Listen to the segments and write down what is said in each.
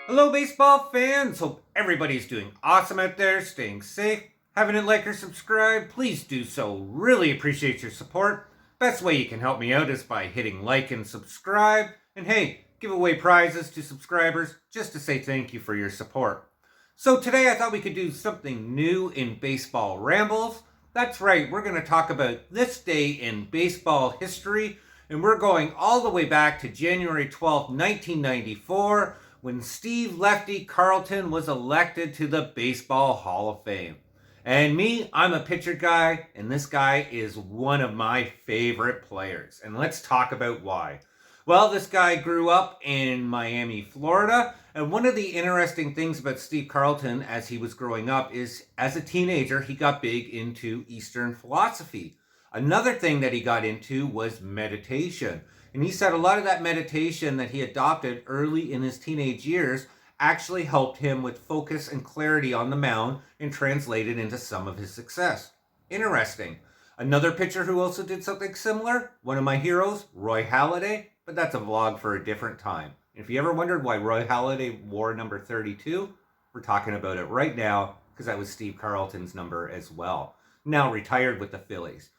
Hello, baseball fans. Hope everybody's doing awesome out there, staying safe. Haven't like or subscribe? Please do so. Really appreciate your support. Best way you can help me out is by hitting like and subscribe. And hey, give away prizes to subscribers just to say thank you for your support. So today I thought we could do something new in Baseball Rambles. That's right, we're going to talk about this day in baseball history. And we're going all the way back to January 12th, 1994, when Steve "Lefty" Carlton was elected to the Baseball Hall of Fame. And me, I'm a pitcher guy, and this guy is one of my favorite players. And let's talk about why. Well, this guy grew up in Miami, Florida, and one of the interesting things about Steve Carlton as he was growing up is, as a teenager, he got big into Eastern philosophy. Another thing that he got into was meditation. And he said a lot of that meditation that he adopted early in his teenage years actually helped him with focus and clarity on the mound and translated into some of his success. Interesting. Another pitcher who also did something similar, one of my heroes, Roy Halladay, but that's a vlog for a different time. If you ever wondered why Roy Halladay wore number 32, we're talking about it right now because that was Steve Carlton's number as well. Now retired with the Phillies.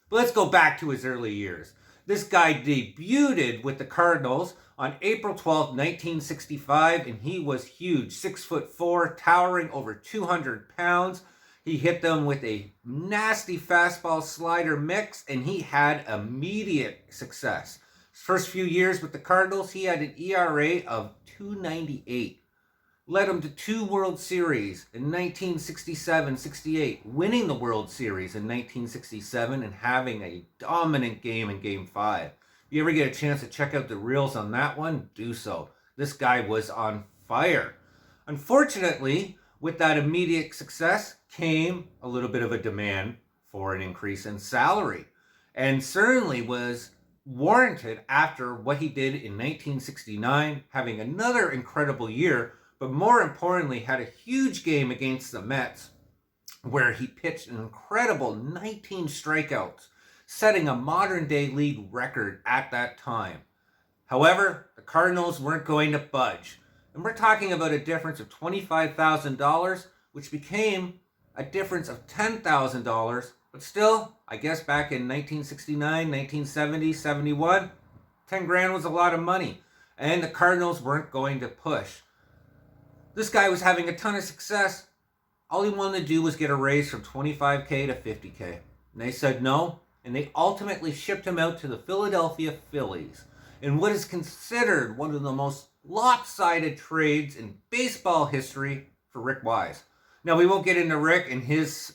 But let's go back to his early years. This guy debuted with the Cardinals on April 12, 1965, and he was huge, 6'4", towering over 200 pounds. He hit them with a nasty fastball slider mix, and he had immediate success. His first few years with the Cardinals, he had an ERA of 2.98. Led him to 2 World Series in 1967-68, winning the World Series in 1967 and having a dominant game in Game 5. If you ever get a chance to check out the reels on that one, do so. This guy was on fire. Unfortunately, with that immediate success came a little bit of a demand for an increase in salary, and certainly was warranted after what he did in 1969, having another incredible year, but more importantly, had a huge game against the Mets where he pitched an incredible 19 strikeouts, setting a modern-day league record at that time. However, the Cardinals weren't going to budge. And we're talking about a difference of $25,000, which became a difference of $10,000. But still, I guess back in 1969, 1970, 71, 10 grand was a lot of money. And the Cardinals weren't going to push. This guy was having a ton of success. All he wanted to do was get a raise from $25K to $50K. And they said no, and they ultimately shipped him out to the Philadelphia Phillies in what is considered one of the most lopsided trades in baseball history for Rick Wise. Now, we won't get into Rick and his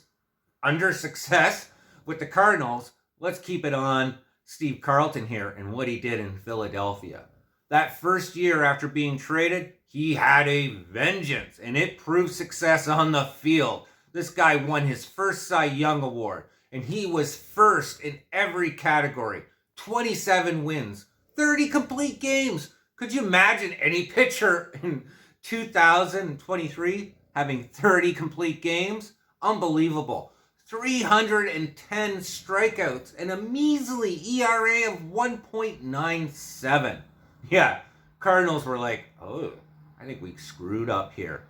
under-success with the Cardinals. Let's keep it on Steve Carlton here and what he did in Philadelphia. That first year after being traded, he had a vengeance, and it proved success on the field. This guy won his first Cy Young Award, and he was first in every category. 27 wins, 30 complete games. Could you imagine any pitcher in 2023 having 30 complete games? Unbelievable. 310 strikeouts and a measly ERA of 1.97. Yeah, Cardinals were like, oh, I think we screwed up here.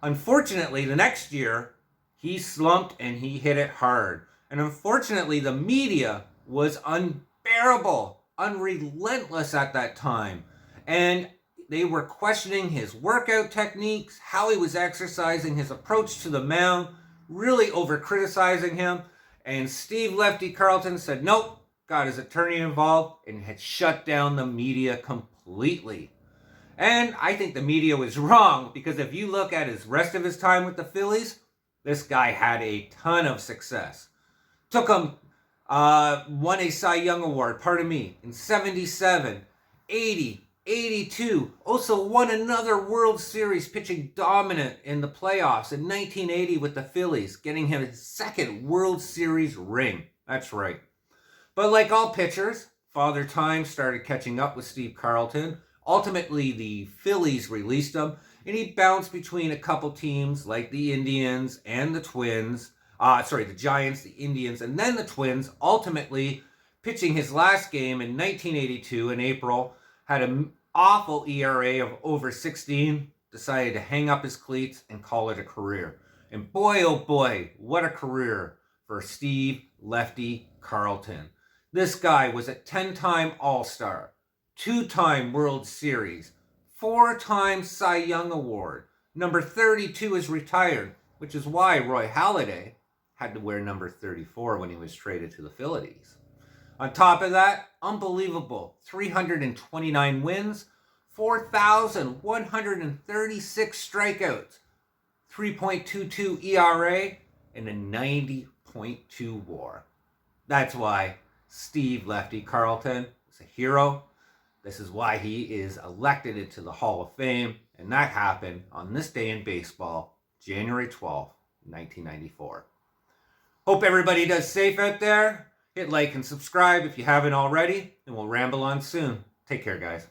Unfortunately, the next year, he slumped and he hit it hard. And unfortunately, the media was unbearable, unrelentless at that time. And they were questioning his workout techniques, how he was exercising, his approach to the mound, really over-criticizing him. And Steve "Lefty" Carlton said, nope, got his attorney involved and had shut down the media completely. And I think the media was wrong, because if you look at his rest of his time with the Phillies, this guy had a ton of success. Took him, won a Cy Young Award, in 77, 80, 82. Also won another World Series, pitching dominant in the playoffs in 1980 with the Phillies, getting him his second World Series ring. That's right. But like all pitchers, Father Time started catching up with Steve Carlton. Ultimately, the Phillies released him, and he bounced between a couple teams like the Indians and the Twins. The Giants, the Indians, and then the Twins. Ultimately, pitching his last game in 1982 in April, had an awful ERA of over 16. decided to hang up his cleats and call it a career. And boy, oh boy, what a career for Steve "Lefty" Carlton. This guy was a 10-time All-Star, 2-time World Series, 4-time Cy Young Award. Number 32 is retired, which is why Roy Halladay had to wear number 34 when he was traded to the Phillies. On top of that, unbelievable 329 wins, 4,136 strikeouts, 3.22 ERA, and a 90.2 WAR. That's why Steve "Lefty" Carlton is a hero. This is why he is elected into the Hall of Fame, and that happened on this day in baseball, January 12th, 1994. Hope everybody does safe out there. Hit like and subscribe if you haven't already, and we'll ramble on soon. Take care, guys.